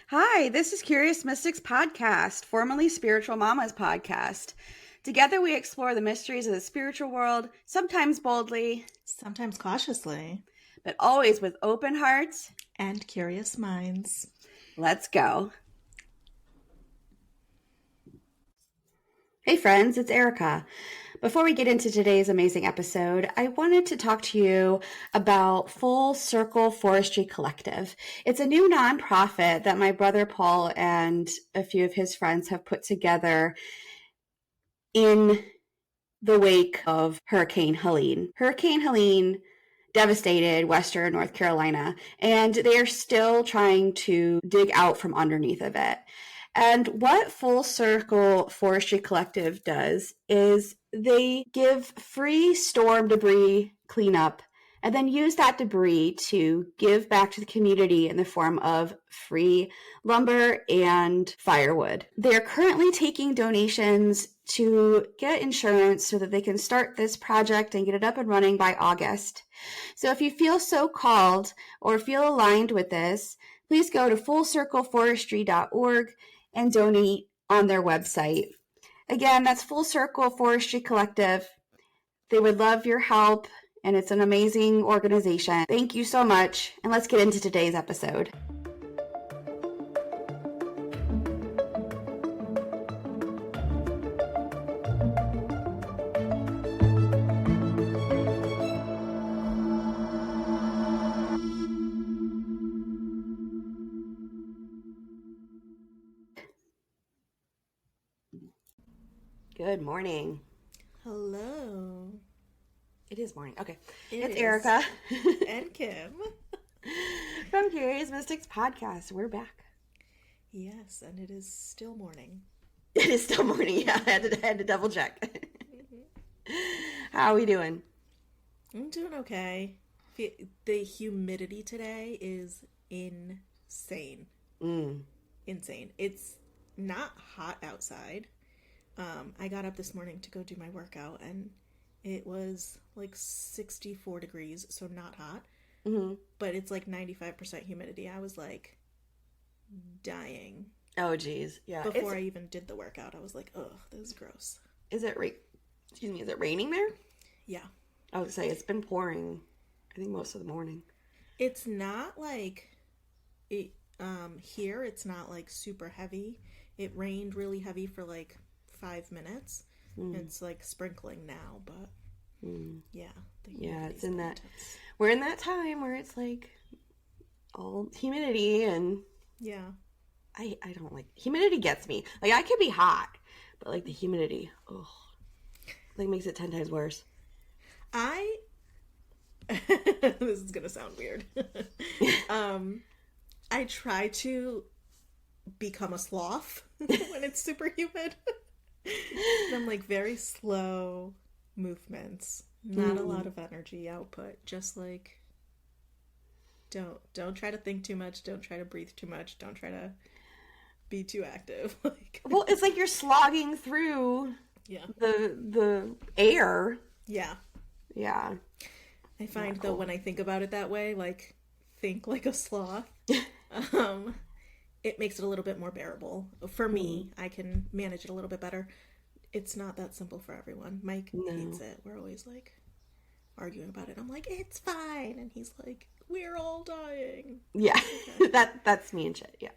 Hi, this is Curious Mystics Podcast, formerly Spiritual Mamas Podcast. Together we explore the mysteries of the spiritual world, sometimes boldly, Sometimes cautiously. but always with open hearts and curious minds. Let's go. Hey friends, it's Aericka. Before we get into today's amazing episode, I wanted to talk to you about Full Circle Forestry Collective. It's a new nonprofit that my brother Paul and a few of his friends have put together in the wake of Hurricane Helene. Hurricane Helene devastated Western North Carolina, and they are still trying to dig out from underneath of it. And what Full Circle Forestry Collective does is they give free storm debris cleanup and then use that debris to give back to the community in the form of free lumber and firewood. They are currently taking donations to get insurance so that they can start this project and get it up and running by August. So if you feel so called or feel aligned with this, please go to fullcircleforestry.org and donate on their website. Again, that's Full Circle Forestry Collective. They would love your help, and it's an amazing organization. Thank you so much, and let's get into today's episode. Good morning. Hello. It is morning. Okay. It's Aericka. And Kim. From Curious Mystics Podcast. We're back. Yes, and it is still morning. It is still morning. Yeah, I had to double check. How are we doing? I'm doing okay. The humidity today is insane. Insane. It's not hot outside. I got up this morning to go do my workout, and it was like 64 degrees, so not hot. Mm-hmm. But it's like 95% humidity. I was like dying. Oh, geez. Yeah. Before I even did the workout, I was like, ugh, this is gross. Is it raining there? Yeah. I was gonna say, it's been pouring, I think, most of the morning. It's not like it here it's not like super heavy. It rained really heavy for like 5 minutes. It's like sprinkling now, but yeah. It's in that intense. We're in that time where it's like all humidity, and yeah. I don't like humidity. Gets me. Like, I could be hot, but like the humidity, like makes it 10 times worse. This is gonna sound weird. I try to become a sloth when it's super humid. I'm like very slow movements, not a lot of energy output. Just like don't try to think too much, don't try to breathe too much, don't try to be too active. Well, it's like you're slogging through the air. Yeah. I find though when I think about it that way, like think like a sloth, it makes it a little bit more bearable. For me, I can manage it a little bit better. It's not that simple for everyone. Mike hates it. We're always like arguing about it. I'm like, it's fine. And he's like, we're all dying. Yeah. Okay. That's me and shit. Yeah.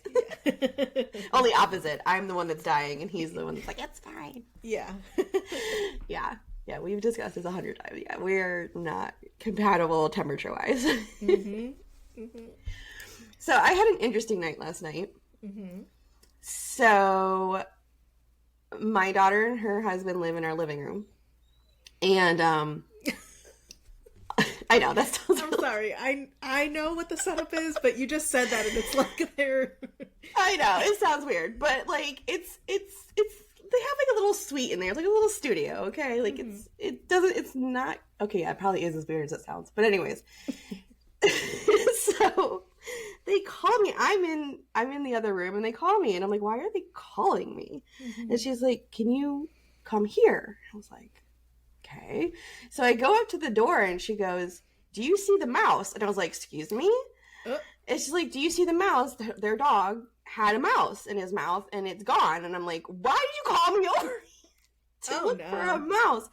Only opposite. I'm the one that's dying and he's the one that's like, it's fine. Yeah. Yeah. Yeah, we've discussed this 100 times. Yeah, we're not compatible temperature-wise. So I had an interesting night last night. So my daughter and her husband live in our living room. And I know, that sounds I'm sorry. I know what the setup is, but you just said that and it's like they're I know, it sounds weird, but like it's they have like a little suite in there. It's like a little studio, okay? Like it's not okay, yeah, it probably is as weird as it sounds. But anyways. So they call me. I'm in the other room and they call me and I'm like, why are they calling me? And she's like, can you come here? I was like, okay. So I go up to the door and she goes, do you see the mouse? And I was like, excuse me? And she's like, do you see the mouse, their dog, had a mouse in his mouth and it's gone. And I'm like, why did you call me over to look for a mouse?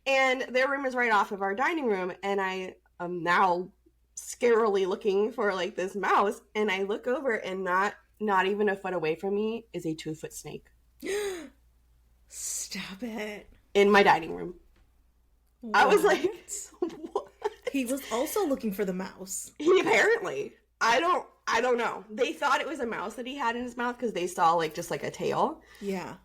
And their room is right off of our dining room. And I am now scarily looking for like this mouse. And I look over and not even a foot away from me is a 2-foot snake. Stop it. In my dining room. What? I was like, what? He was also looking for the mouse. He apparently. I don't know. They thought it was a mouse that he had in his mouth because they saw like just like a tail. Yeah.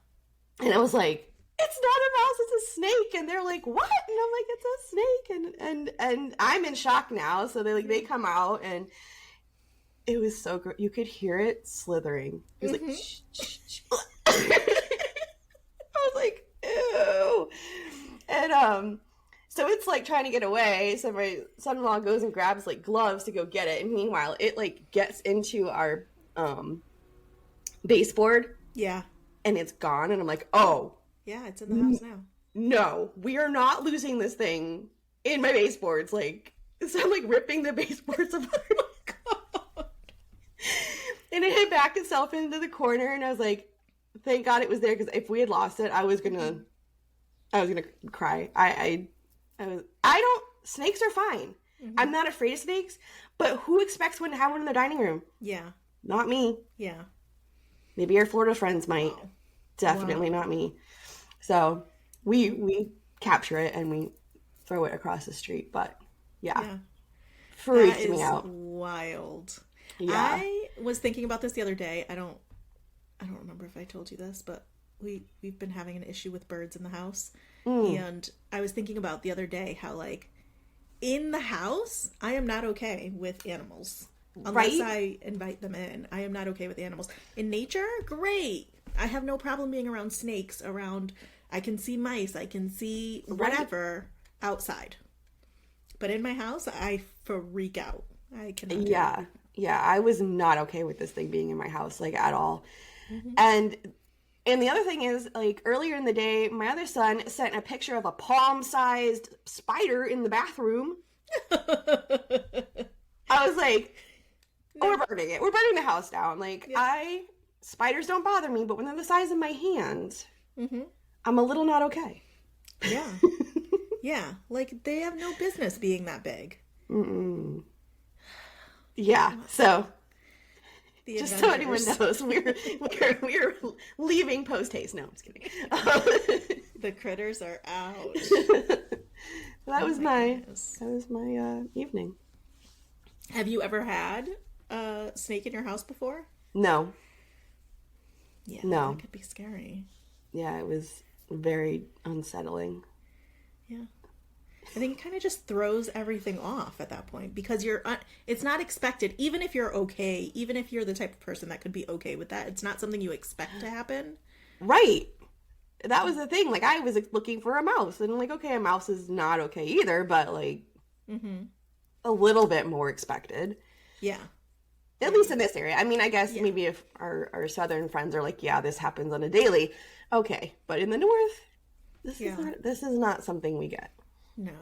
And I was like, it's not a mouse, it's a snake. And they're like, what? And I'm like, it's a snake. And I'm in shock now. So they come out and it was so good. You could hear it slithering. It was like, shh, shh, shh. I was like, ew. And so it's like trying to get away. So my son-in-law goes and grabs like gloves to go get it. And meanwhile, it like gets into our baseboard. Yeah. And it's gone. And I'm like, oh. Yeah, it's in the house now. No, we are not losing this thing in my baseboards. Like, so I'm like ripping the baseboards apart. Oh my God. And it had backed itself into the corner. And I was like, thank God it was there. Because if we had lost it, I was gonna cry. Snakes are fine. Mm-hmm. I'm not afraid of snakes, but who expects one to have one in their dining room? Yeah. Not me. Yeah. Maybe our Florida friends might. Wow. Definitely not me. So we capture it and we throw it across the street, but yeah. Freaks me out. Wild. Yeah. I was thinking about this the other day. I don't remember if I told you this, but we've been having an issue with birds in the house. And I was thinking about the other day how, like, in the house, I am not okay with animals. Unless I invite them in. I am not okay with animals. In nature, great. I have no problem being around snakes, I can see mice, I can see whatever outside. But in my house, I freak out. I cannot do it. Yeah, I was not okay with this thing being in my house, like, at all. Mm-hmm. And the other thing is, like, earlier in the day, my other son sent a picture of a palm-sized spider in the bathroom. I was like, oh, we're burning it. We're burning the house down. Like, spiders don't bother me, but when they're the size of my hand, I'm a little not okay. Yeah. Yeah. Like, they have no business being that big. Mm-mm. Yeah, so... Just so anyone knows, we're leaving post haste. No, I'm just kidding. The critters are out. That was my evening. Have you ever had a snake in your house before? No. Yeah, no. That could be scary. Yeah, it was very unsettling. Yeah. I think it kind of just throws everything off at that point because it's not expected. Even if you're okay, even if you're the type of person that could be okay with that, it's not something you expect to happen. Right. That was the thing. Like, I was looking for a mouse and I'm like, okay, a mouse is not okay either, but like a little bit more expected. Yeah. At least in this area. I mean, I guess maybe if our southern friends are like, yeah, this happens on a daily. Okay. But in the north, this is not something we get. No.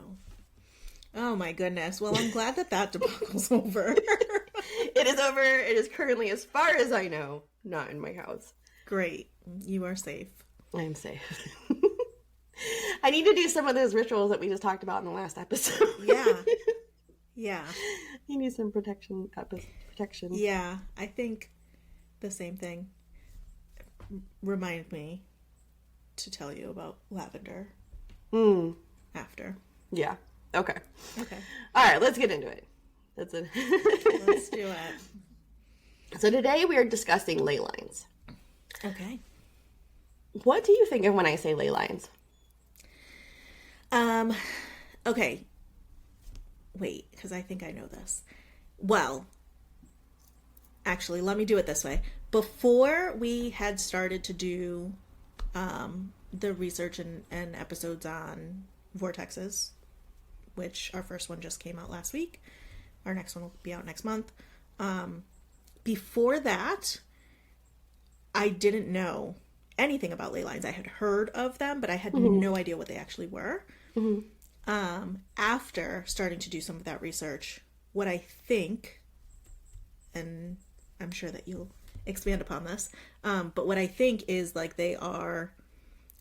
Oh my goodness. Well, I'm glad that debacle's over. It is over. It is currently, as far as I know, not in my house. Great. You are safe. I am safe. I need to do some of those rituals that we just talked about in the last episode. Yeah. Yeah. You need some protection. Yeah. I think the same thing. Remind me to tell you about lavender. After. Yeah. Okay. All right, let's get into it. Let's do it. So today we are discussing ley lines. Okay. What do you think of when I say ley lines? Okay. Wait, because I think I know this. Well, actually, let me do it this way. Before we had started to do the research and episodes on vortexes, which our first one just came out last week. Our next one will be out next month. Before that, I didn't know anything about ley lines. I had heard of them, but I had no idea what they actually were. After starting to do some of that research, what I think, and I'm sure that you'll expand upon this. But what I think is like they are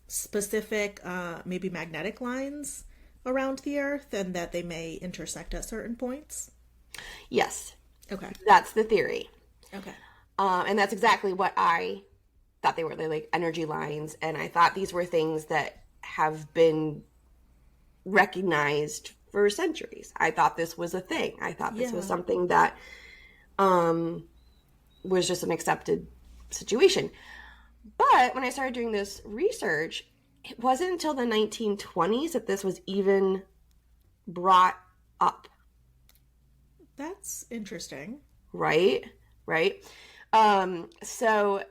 specific, maybe magnetic lines around the Earth, and that they may intersect at certain points. Yes. Okay. That's the theory. Okay. And that's exactly what I thought they were. They're like energy lines. And I thought these were things that have been recognized for centuries. I thought this was a thing. I thought this was something that was just an accepted situation. But when I started doing this research, it wasn't until the 1920s that this was even brought up. That's interesting. Right? So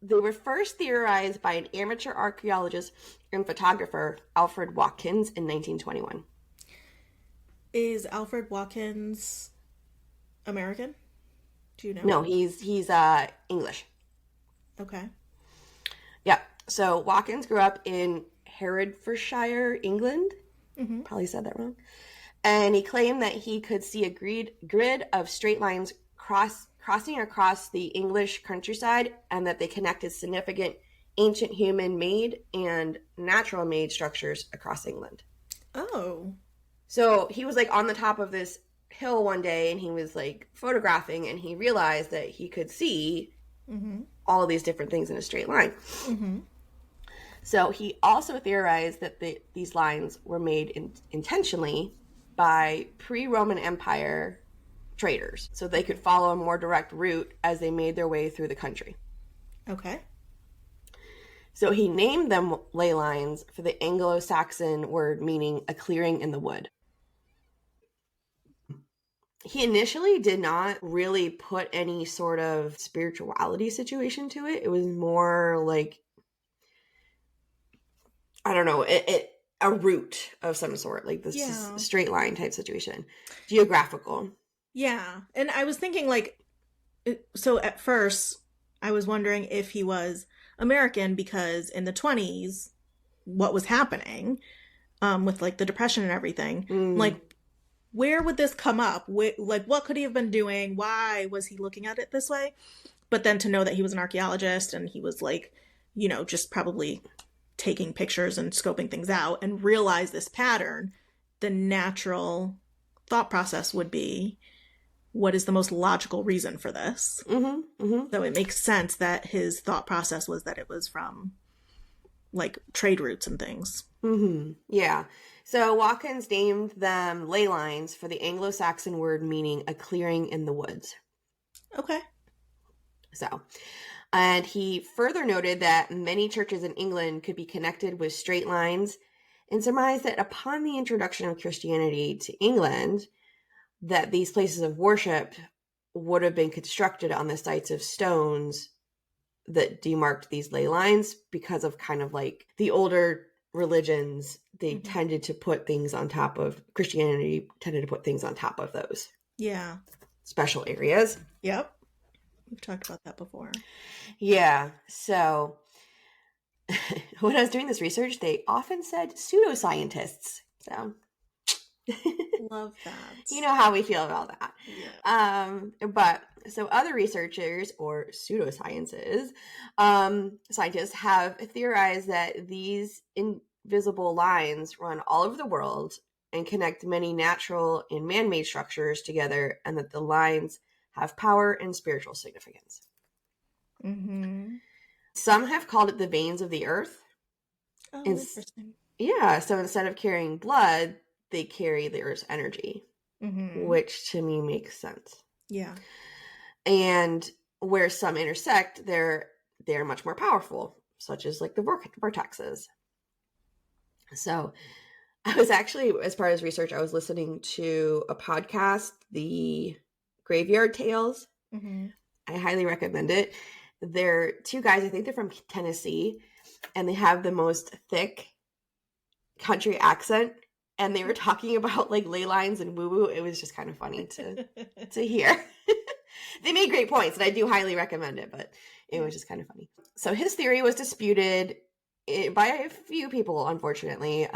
they were first theorized by an amateur archaeologist and photographer, Alfred Watkins, in 1921. Is Alfred Watkins American? Do you know? No, he's English. Okay. Yeah. So Watkins grew up in Herefordshire, England. Mm-hmm. Probably said that wrong. And he claimed that he could see a grid of straight lines crossing across the English countryside, and that they connected significant ancient human-made and natural-made structures across England. Oh. So he was like on the top of this hill one day, and he was like photographing, and he realized that he could see all of these different things in a straight line. Mm-hmm. So he also theorized that these lines were made intentionally by pre-Roman Empire traders, so they could follow a more direct route as they made their way through the country. Okay. So he named them ley lines for the Anglo-Saxon word meaning a clearing in the wood. He initially did not really put any sort of spirituality situation to it. It was more like, I don't know, a route of some sort, like this straight line type situation. Geographical. Yeah. And I was thinking like, so at first I was wondering if he was American because in the 20s, what was happening with like the Depression and everything, like where would this come up? Like what could he have been doing? Why was he looking at it this way? But then to know that he was an archaeologist and he was like, you know, just probably taking pictures and scoping things out and realize this pattern, the natural thought process would be, what is the most logical reason for this? Mm-hmm, mm-hmm. So it makes sense that his thought process was that it was from like trade routes and things. Mm-hmm. Yeah. So Watkins named them ley lines for the Anglo-Saxon word meaning a clearing in the woods. Okay. So, and he further noted that many churches in England could be connected with straight lines, and surmised that upon the introduction of Christianity to England, that these places of worship would have been constructed on the sites of stones that demarked these ley lines, because of kind of like the older religions, they tended to put things on top of, Christianity tended to put things on top of those special areas. Yep. We've talked about that before. Yeah. So when I was doing this research, they often said pseudoscientists. So love that. You know how we feel about that. Yeah. But so other researchers or pseudosciences, scientists have theorized that these invisible lines run all over the world and connect many natural and man-made structures together, and that the lines have power and spiritual significance. Mm-hmm. Some have called it the veins of the earth. Oh, interesting. Yeah, so instead of carrying blood, they carry the earth's energy, which to me makes sense. Yeah. And where some intersect, they're much more powerful, such as like the vortexes. So I was actually, as part of this research, I was listening to a podcast, the Graveyard Tales. Mm-hmm. I highly recommend it. They're two guys, I think they're from Tennessee, and they have the most thick country accent. And they were talking about like ley lines and woo-woo. It was just kind of funny to hear. They made great points, and I do highly recommend it, but it was just kind of funny. So his theory was disputed by a few people, unfortunately,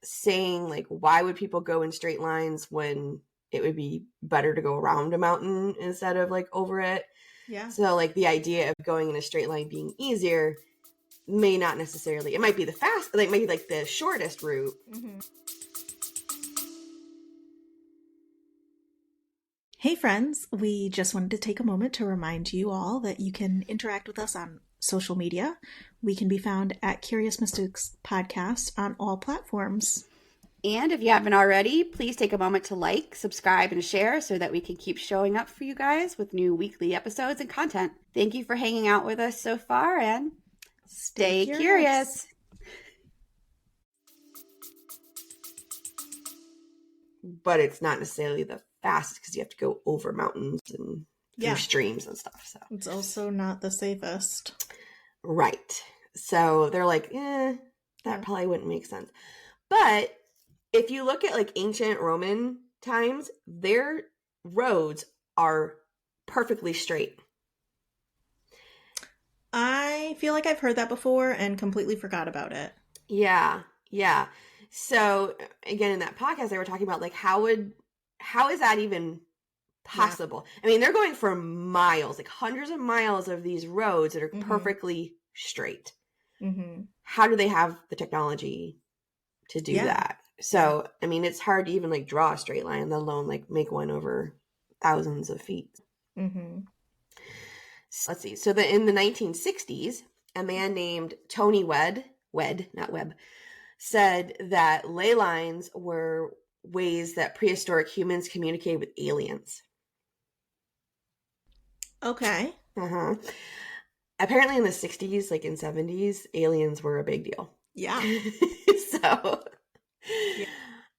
saying like, why would people go in straight lines when it would be better to go around a mountain instead of like over it? Yeah. So like the idea of going in a straight line being easier may not necessarily, it might be maybe like the shortest route. Mm-hmm. Hey friends, we just wanted to take a moment to remind you all that you can interact with us on social media. We can be found at Curious Mystics Podcast on all platforms. And if you haven't already, please take a moment to like, subscribe, and share so that we can keep showing up for you guys with new weekly episodes and content. Thank you for hanging out with us so far, and stay curious. But it's not necessarily the fastest because you have to go over mountains and through streams and stuff. So it's also not the safest. Right. So they're like, that probably wouldn't make sense. But if you look at like ancient Roman times, their roads are perfectly straight. I feel like I've heard that before and completely forgot about it. Yeah. So again, in that podcast, they were talking about like, how is that even possible? Yeah. I mean, they're going for miles, like hundreds of miles of these roads that are perfectly straight. Mm-hmm. How do they have the technology to do that? So, I mean, it's hard to even like draw a straight line, let alone like make one over thousands of feet. Mm-hmm. So, let's see. So in the 1960s, a man named Tony Webb, said that ley lines were ways that prehistoric humans communicated with aliens. Okay. Uh-huh. Apparently in the 60s, like in 70s, aliens were a big deal. Yeah. So...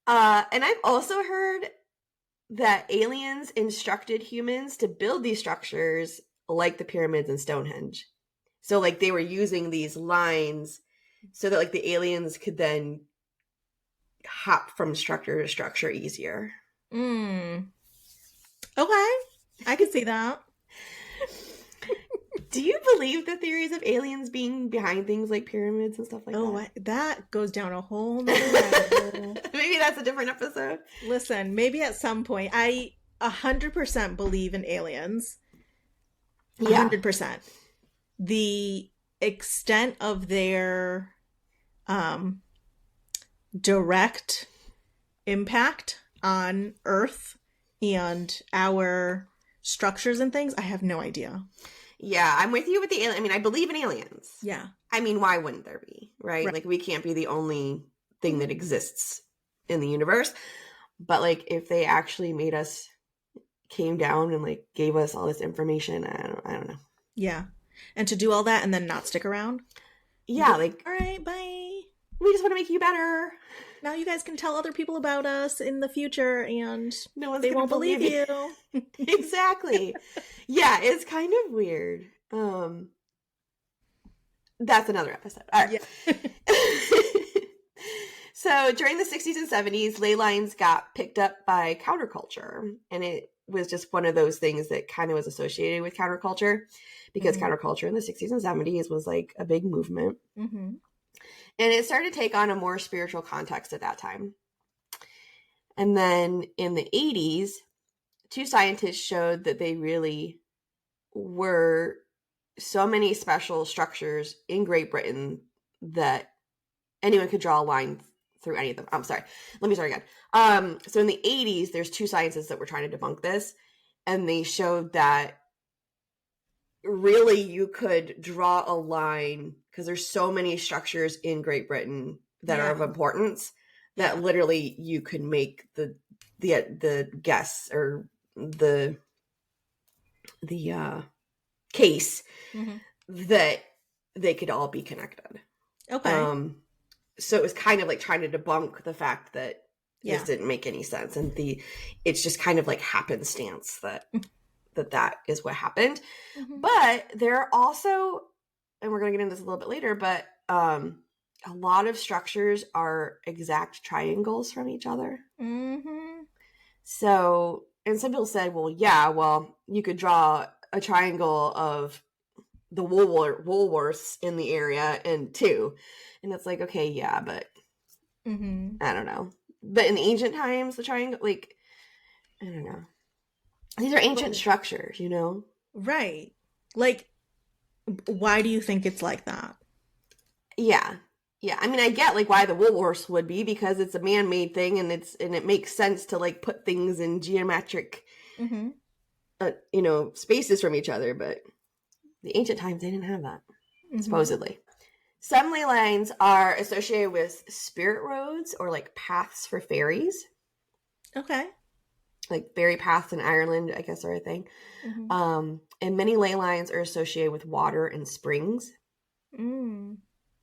Yeah. And I've also heard that aliens instructed humans to build these structures like the pyramids and Stonehenge. So like they were using these lines so that like the aliens could then hop from structure to structure easier. Okay. I can see that. Do you believe the theories of aliens being behind things like pyramids and stuff like that? That goes down a whole nother rabbit hole. Maybe that's a different episode. Listen, maybe at some point, I 100% believe in aliens. 100%. The extent of their direct impact on Earth and our structures and things, I have no idea. Yeah, I'm with you with the alien. I mean, I believe in aliens. Yeah. I mean, why wouldn't there be, right? Like, we can't be the only thing that exists in the universe. But, like, if they actually came down and, like, gave us all this information, I don't know. Yeah. And to do all that and then not stick around? Yeah, like... All right, bye. We just want to make you better. Now you guys can tell other people about us in the future and they won't believe you. Exactly. Yeah, it's kind of weird. That's another episode. All right. Yeah. So during the 60s and 70s, ley lines got picked up by counterculture. And it was just one of those things that kind of was associated with counterculture because counterculture in the 60s and 70s was like a big movement. Mm-hmm. And it started to take on a more spiritual context at that time. And then in the 80s, two scientists showed that they really were so many special structures in Great Britain that anyone could draw a line through any of them. I'm sorry. Let me start again. So in the 80s, there's two scientists that were trying to debunk this. And they showed that really you could draw a line because there's so many structures in Great Britain that are of importance that literally you could make the guess or the case that they could all be connected. Okay. So it was kind of like trying to debunk the fact that this didn't make any sense, and it's just kind of like happenstance that is what happened. But there are also, and we're going to get into this a little bit later, but a lot of structures are exact triangles from each other. So, and some people said, well, you could draw a triangle of the Woolworths in the area and two. And it's like, okay, yeah, but I don't know. But in the ancient times, the triangle, like, I don't know. These are ancient structures, you know? Right. Like, why do you think it's like that? Yeah. Yeah. I mean, I get like why the Woolworths would be, because it's a man-made thing, and it makes sense to like put things in geometric Mm-hmm. Spaces from each other, but the ancient times they didn't have that, Mm-hmm. supposedly. Some ley lines are associated with spirit roads or like paths for fairies. Okay. Like fairy paths in Ireland, I guess, are a thing. Mm-hmm. And many ley lines are associated with water and springs. Mm.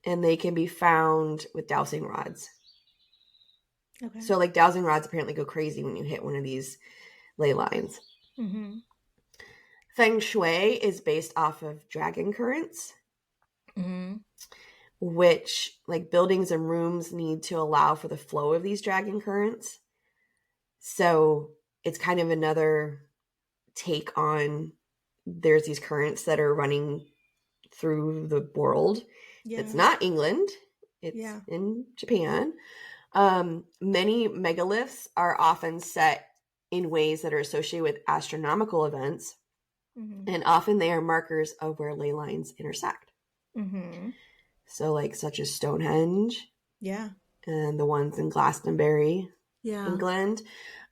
And they can be found with dowsing rods. Okay. So like dowsing rods apparently go crazy when you hit one of these ley lines. Mm-hmm. Feng Shui is based off of dragon currents, Mm-hmm. which like buildings and rooms need to allow for the flow of these dragon currents. So it's kind of another take on, there's these currents that are running through the world. Yeah. It's not England. It's Yeah. in Japan. Many megaliths are often set in ways that are associated with astronomical events, Mm-hmm. and often they are markers of where ley lines intersect. Mm-hmm. So, like, such as Stonehenge Yeah. and the ones in Glastonbury, Yeah. England.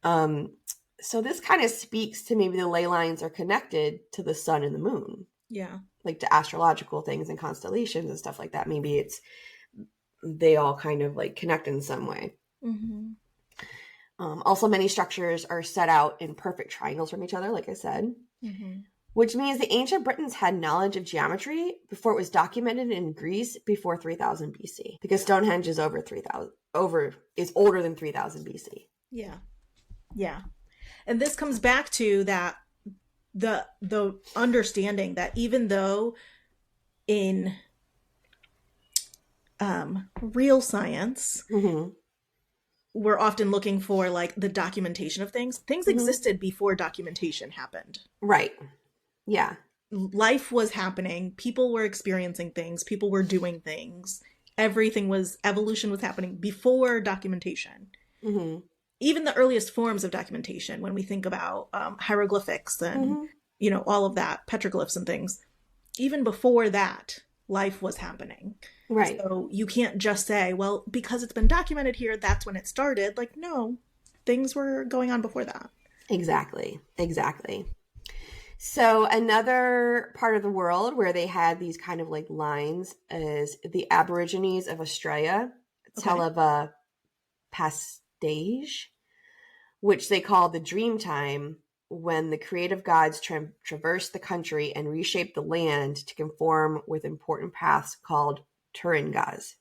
So this kind of speaks to maybe the ley lines are connected to the sun and the moon, Yeah. like to astrological things and constellations and stuff like that. Maybe they all kind of like connect in some way. Mm-hmm. Also, many structures are set out in perfect triangles from each other, like I said, Mm-hmm. which means the ancient Britons had knowledge of geometry before it was documented in Greece before 3000 BC, because Stonehenge is is older than 3000 BC. Yeah. Yeah. And this comes back to that the understanding that even though in real science Mm-hmm. we're often looking for like the documentation of things Mm-hmm. existed before documentation happened. Right. Yeah. Life was happening, people were experiencing things, people were doing things, evolution was happening before documentation. Mm-hmm. Even the earliest forms of documentation, when we think about hieroglyphics and all of that, petroglyphs and things, even before that, life was happening. Right. So you can't just say, well, because it's been documented here, that's when it started. Like, no, things were going on before that. Exactly. So another part of the world where they had these kind of like lines is the Aborigines of Australia tell of a pastage, which they call the dream time, when the creative gods traverse the country and reshape the land to conform with important paths called Turingas.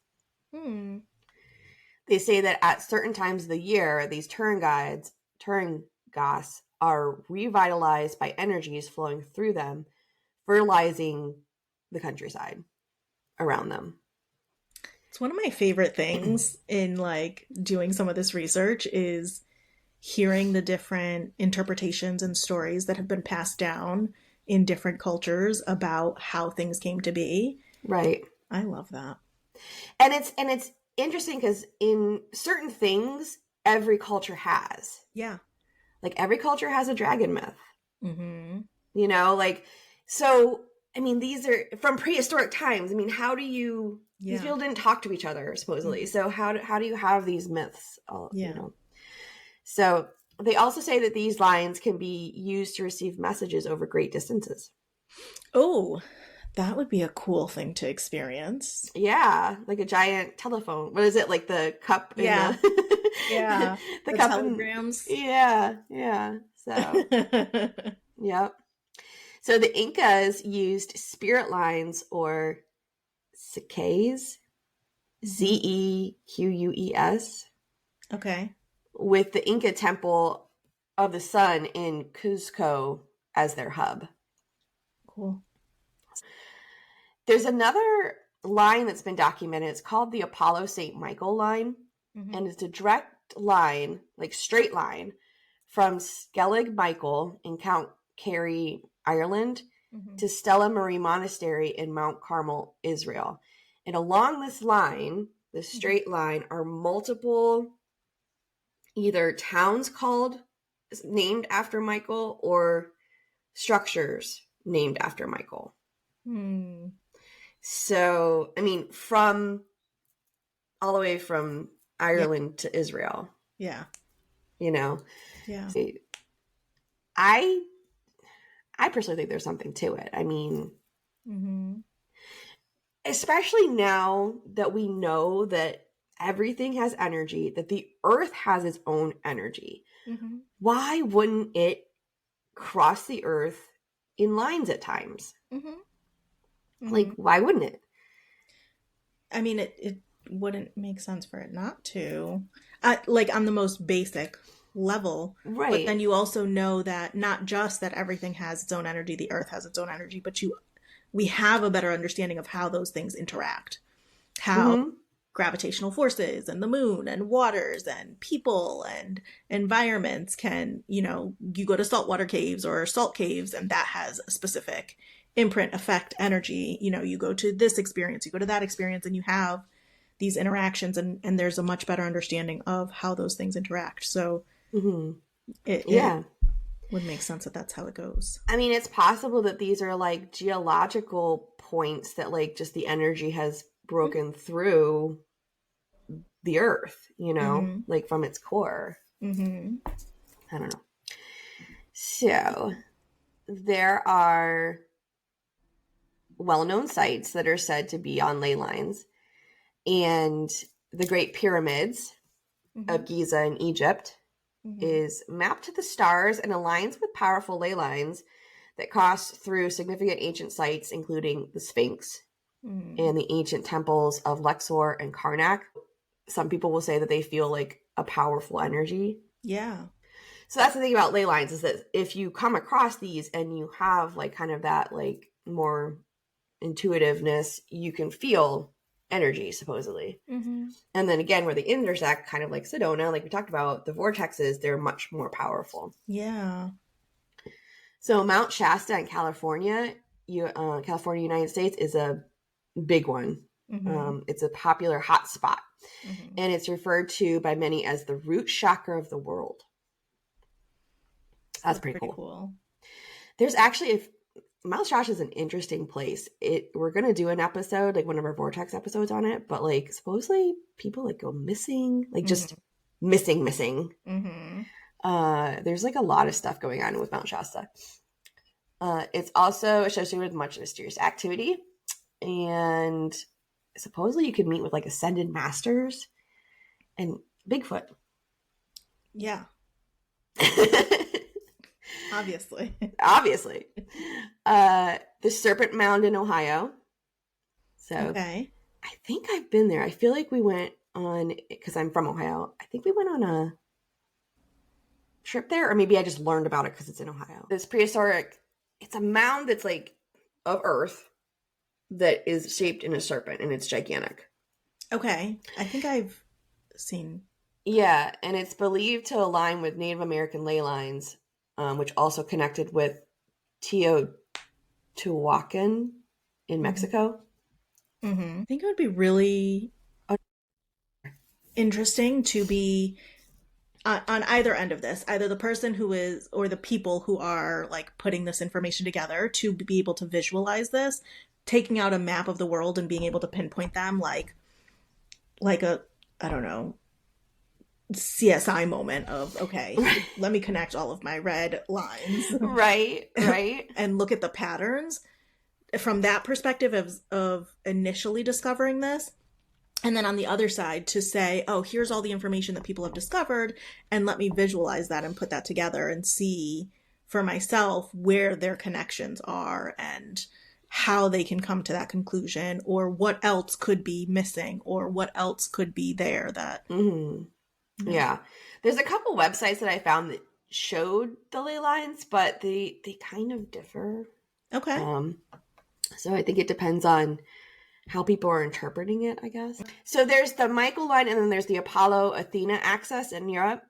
They say that at certain times of the year, these Turingas are revitalized by energies flowing through them, fertilizing the countryside around them. It's one of my favorite things in like doing some of this research is hearing the different interpretations and stories that have been passed down in different cultures about how things came to be. Right. I love that. And it's interesting because in certain things, every culture has. Yeah. Like every culture has a dragon myth. Mm-hmm. So, I mean, these are from prehistoric times. I mean, how do you, these people didn't talk to each other, supposedly. Mm-hmm. So how do you have these myths? So they also say that these lines can be used to receive messages over great distances. Oh, that would be a cool thing to experience. Yeah, like a giant telephone. What is it, like the cup? Yeah. The cup telegrams. Yeah. So, yep. So the Incas used spirit lines, or zeques, Zequus. Okay. With the Inca Temple of the Sun in Cuzco as their hub. Cool. There's another line that's been documented. It's called the Apollo St. Michael line. Mm-hmm. And it's a direct line, like straight line, from Skellig Michael in Count Kerry, Ireland, to Stella Marie Monastery in Mount Carmel, Israel. And along this line, the straight line, are multiple either towns named after Michael or structures named after Michael. Hmm. So, I mean, from all the way from Ireland to Israel. Yeah. You know? Yeah. I personally think there's something to it. I mean, especially now that we know that everything has energy, that the earth has its own energy. Why wouldn't it cross the earth in lines at times? Like, why wouldn't it? I mean, it wouldn't make sense for it not to. Like on the most basic level. Right. But then you also know that not just that everything has its own energy, the earth has its own energy, but we have a better understanding of how those things interact. How gravitational forces and the moon and waters and people and environments can, you go to saltwater caves or salt caves, and that has a specific imprint, effect, energy. You go to this experience, you go to that experience, and you have these interactions, and there's a much better understanding of how those things interact. So it would make sense that that's how it goes. I mean, it's possible that these are like geological points that like just the energy has broken through the earth, like from its core. I don't know. So there are well-known sites that are said to be on ley lines, and the Great Pyramids of Giza in Egypt is mapped to the stars and aligns with powerful ley lines that cross through significant ancient sites, including the Sphinx and the ancient temples of Luxor and Karnak. Some people will say that they feel like a powerful energy. Yeah. So that's the thing about ley lines, is that if you come across these and you have like kind of that like more intuitiveness, you can feel energy, supposedly. And then again, where they intersect, kind of like Sedona, like we talked about, the vortexes, they're much more powerful. Yeah. So Mount Shasta in California, United States, is a big one. It's a popular hot spot, and it's referred to by many as the root chakra of the world. That's pretty cool. There's actually Mount Shasta is an interesting place. We're gonna do an episode, like one of our vortex episodes, on it, but like supposedly people like go missing, like just missing. There's like a lot of stuff going on with Mount Shasta. It's also associated with much mysterious activity, and supposedly you could meet with like ascended masters and Bigfoot. Yeah. Obviously. The Serpent Mound in Ohio. So okay. I think I've been there. I feel like we went on, because I'm from Ohio, I think we went on a trip there, or maybe I just learned about it because it's in Ohio. This prehistoric, it's a mound that's like of earth that is shaped in a serpent, and it's gigantic. Okay. I think I've seen. Yeah, and it's believed to align with Native American ley lines, which also connected with Teotihuacan in Mexico. I think it would be really interesting to be on either end of this, either the person who is, or the people who are like putting this information together, to be able to visualize this, taking out a map of the world and being able to pinpoint them like a, I don't know, CSI moment of, okay, let me connect all of my red lines. Right. And look at the patterns from that perspective of initially discovering this. And then on the other side to say, oh, here's all the information that people have discovered, and let me visualize that and put that together and see for myself where their connections are and how they can come to that conclusion, or what else could be missing, or what else could be there that... Yeah. There's a couple websites that I found that showed the ley lines, but they kind of differ. Okay. So I think it depends on how people are interpreting it, I guess. So there's the Michael line, and then there's the Apollo Athena axis in Europe.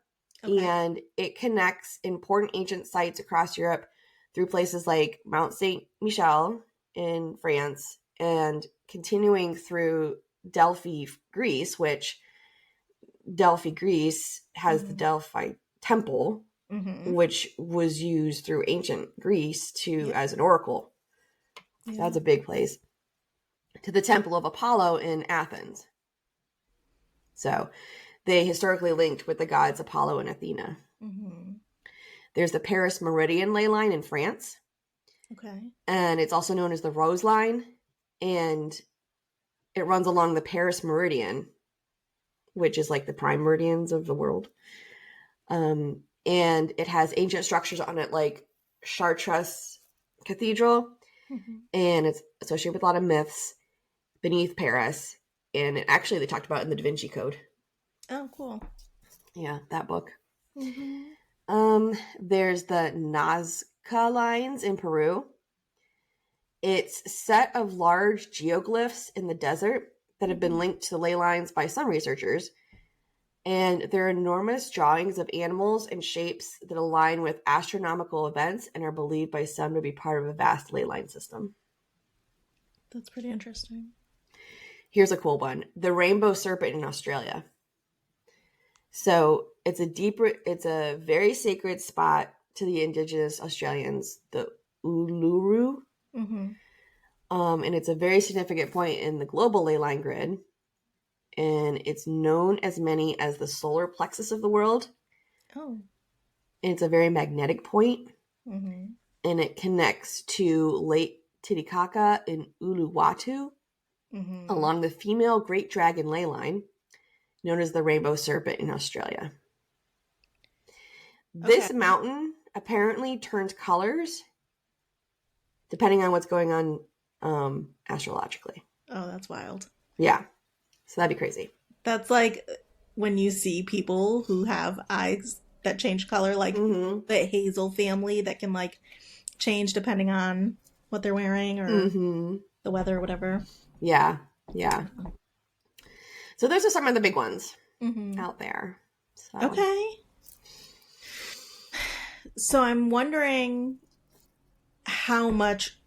Okay. And it connects important ancient sites across Europe through places like Mount Saint Michel in France, and continuing through Delphi, Greece, which Delphi, Greece has the Delphi temple, which was used through ancient Greece as an oracle. So that's a big place. To the Temple of Apollo in Athens. So they historically linked with the gods Apollo and Athena. There's the Paris Meridian ley line in France. Okay. And it's also known as the Rose Line. And it runs along the Paris Meridian, which is like the prime meridians of the world. And it has ancient structures on it like Chartres Cathedral. And it's associated with a lot of myths beneath Paris. And actually they talked about it in the Da Vinci Code. Oh, cool. Yeah, that book. There's the Nazca lines in Peru. It's a set of large geoglyphs in the desert that have been linked to the ley lines by some researchers. And they're enormous drawings of animals and shapes that align with astronomical events and are believed by some to be part of a vast ley line system. That's pretty interesting. Here's a cool one. The rainbow serpent in Australia. So it's a very sacred spot to the indigenous Australians, the Uluru. And it's a very significant point in the global ley line grid. And it's known as many as the solar plexus of the world. Oh. And it's a very magnetic point. And it connects to Lake Titicaca in Uluwatu along the female Great Dragon ley line, known as the Rainbow Serpent in Australia. This mountain apparently turns colors depending on what's going on astrologically. Oh, that's wild. Yeah. So that'd be crazy. That's like when you see people who have eyes that change color, like the Hazel family that can like change depending on what they're wearing or the weather or whatever. Yeah. Yeah. So those are some of the big ones out there. So. Okay. So I'm wondering how much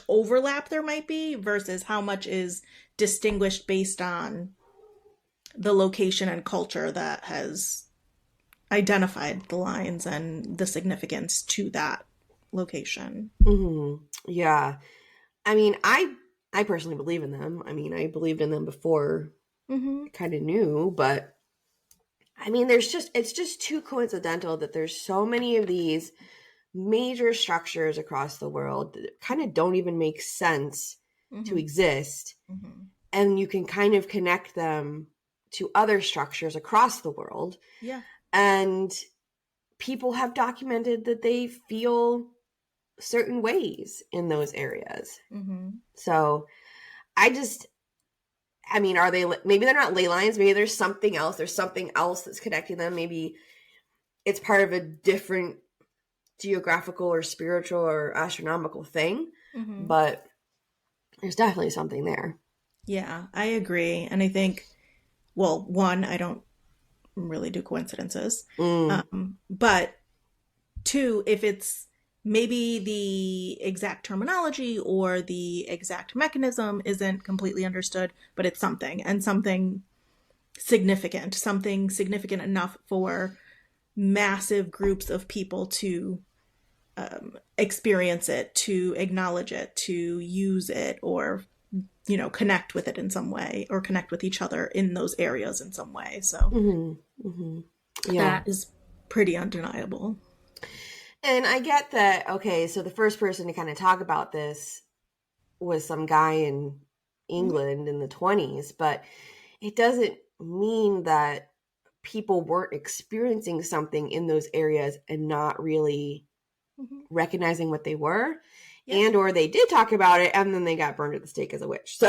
overlap there might be versus how much is distinguished based on the location and culture that has identified the lines and the significance to that location. Yeah. I mean, I personally believe in them. I mean, I believed in them before I kind of knew, but I mean, it's just too coincidental that there's so many of these major structures across the world that kind of don't even make sense to exist. And you can kind of connect them to other structures across the world. Yeah. And people have documented that they feel certain ways in those areas. So I mean, are they, maybe they're not ley lines, maybe there's something else that's connecting them. Maybe it's part of a different geographical or spiritual or astronomical thing, but there's definitely something there. Yeah, I agree. And I think, well, one, I don't really do coincidences. But two, if it's maybe the exact terminology or the exact mechanism isn't completely understood, but it's something significant enough for massive groups of people to experience it, to acknowledge it, to use it, or connect with it in some way, or connect with each other in those areas in some way. So that is pretty undeniable. And I get that, okay, so the first person to kind of talk about this was some guy in England in the 1920s, but it doesn't mean that people weren't experiencing something in those areas and not really recognizing what they were. And or they did talk about it and then they got burned at the stake as a witch. So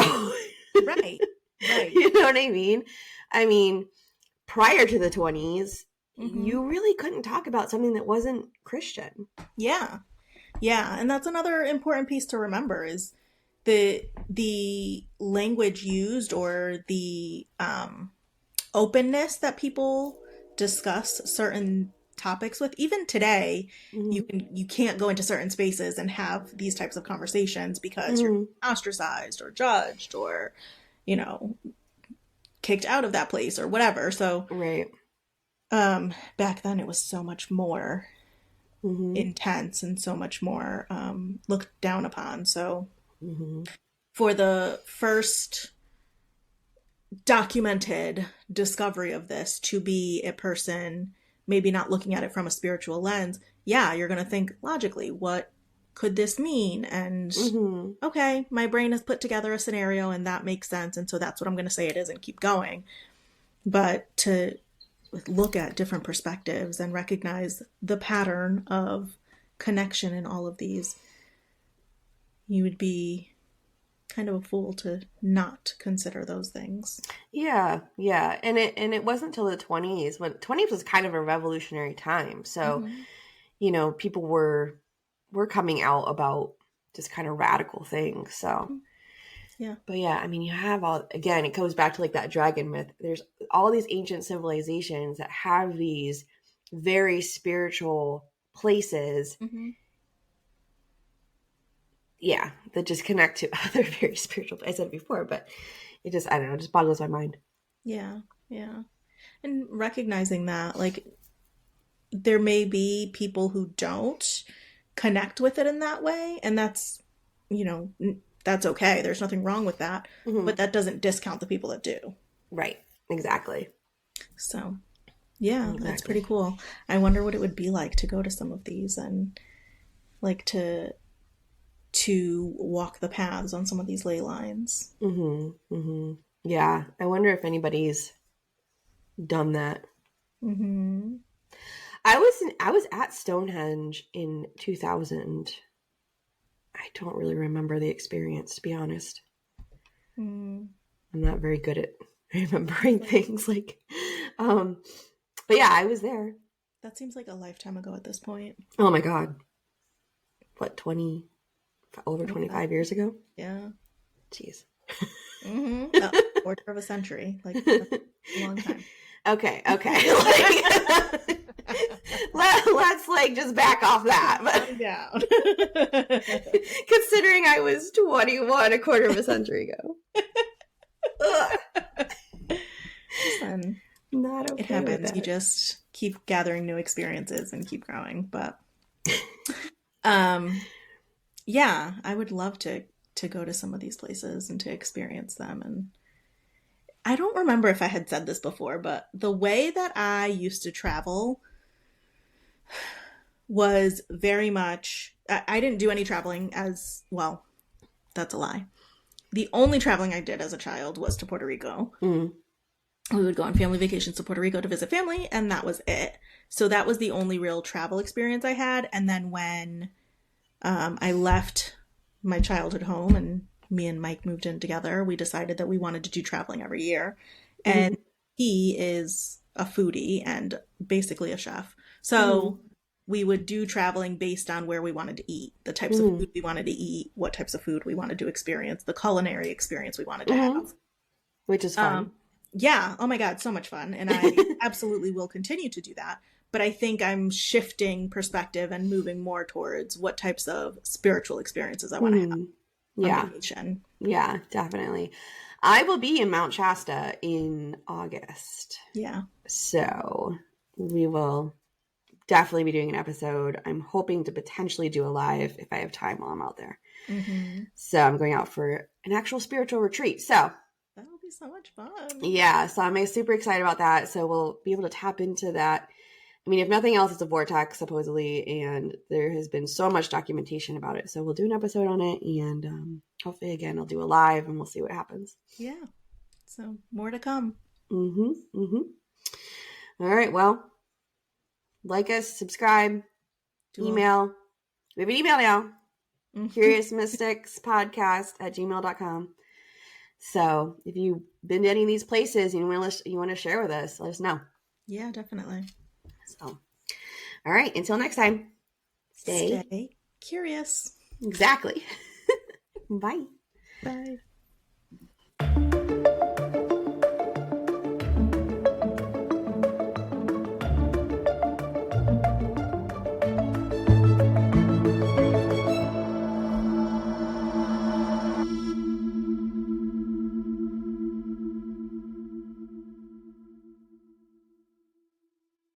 right. You know what I mean? I mean, prior to the 1920s, you really couldn't talk about something that wasn't Christian. Yeah. And that's another important piece to remember is the language used, or the openness that people discuss certain topics with. Even today, you can't go into certain spaces and have these types of conversations because you're ostracized or judged or kicked out of that place or whatever. So right. back then it was so much more intense and so much more looked down upon. So for the first documented discovery of this to be a person maybe not looking at it from a spiritual lens, yeah, you're going to think logically, what could this mean? And okay, my brain has put together a scenario and that makes sense, and so that's what I'm going to say it is and keep going. But to look at different perspectives and recognize the pattern of connection in all of these, you would be kind of a fool to not consider those things. Yeah. And it wasn't until the 20s, when 20s was kind of a revolutionary time. So, you know, people were coming out about just kind of radical things. So, yeah. But yeah, I mean, you have all, again, it goes back to like that dragon myth. There's all these ancient civilizations that have these very spiritual places. Yeah, that just connect to other very spiritual. I said it before, but it just, I don't know, it just boggles my mind. Yeah. And recognizing that, like, there may be people who don't connect with it in that way, and that's, you know, that's okay. There's nothing wrong with that, but that doesn't discount the people that do. Right. Exactly. So, yeah, that's pretty cool. I wonder what it would be like to go to some of these and like to walk the paths on some of these ley lines. Yeah, I wonder if anybody's done that. I was at Stonehenge in 2000. I don't really remember the experience, to be honest. I'm not very good at remembering things like, but yeah, I was there. That seems like a lifetime ago at this point. Oh my God. What, over 25 years ago? Yeah. Jeez. Quarter of a century. Like, a long time. Okay. Let's like just back off that. But down. Considering I was 21 a quarter of a century ago. Listen, not okay. It happens. You just keep gathering new experiences and keep growing. But yeah, I would love to go to some of these places and to experience them. And I don't remember if I had said this before, but the way that I used to travel was very much, I didn't do any traveling as, well, that's a lie. The only traveling I did as a child was to Puerto Rico. We would go on family vacations to Puerto Rico to visit family, and that was it. So that was the only real travel experience I had. And then when I left my childhood home and me and Mike moved in together, we decided that we wanted to do traveling every year. And he is a foodie and basically a chef. So we would do traveling based on where we wanted to eat, the types of food we wanted to eat, what types of food we wanted to experience, the culinary experience we wanted to have. Which is fun. Yeah. Oh my God. So much fun. And I absolutely will continue to do that. But I think I'm shifting perspective and moving more towards what types of spiritual experiences I want to have. Yeah, definitely. I will be in Mount Shasta in August. Yeah. So we will definitely be doing an episode. I'm hoping to potentially do a live if I have time while I'm out there. So I'm going out for an actual spiritual retreat. So that will be so much fun. Yeah. So I'm super excited about that. So we'll be able to tap into that. I mean, if nothing else, it's a vortex, supposedly, and there has been so much documentation about it. So we'll do an episode on it, and hopefully, again, I'll do a live, and we'll see what happens. Yeah. So more to come. All right. Well, like us, subscribe, email. We have an email now. CuriousMysticsPodcast@gmail.com. So if you've been to any of these places and you want to share with us, let us know. Yeah, definitely. So, all right. Until next time, stay curious. Exactly. Bye. Bye.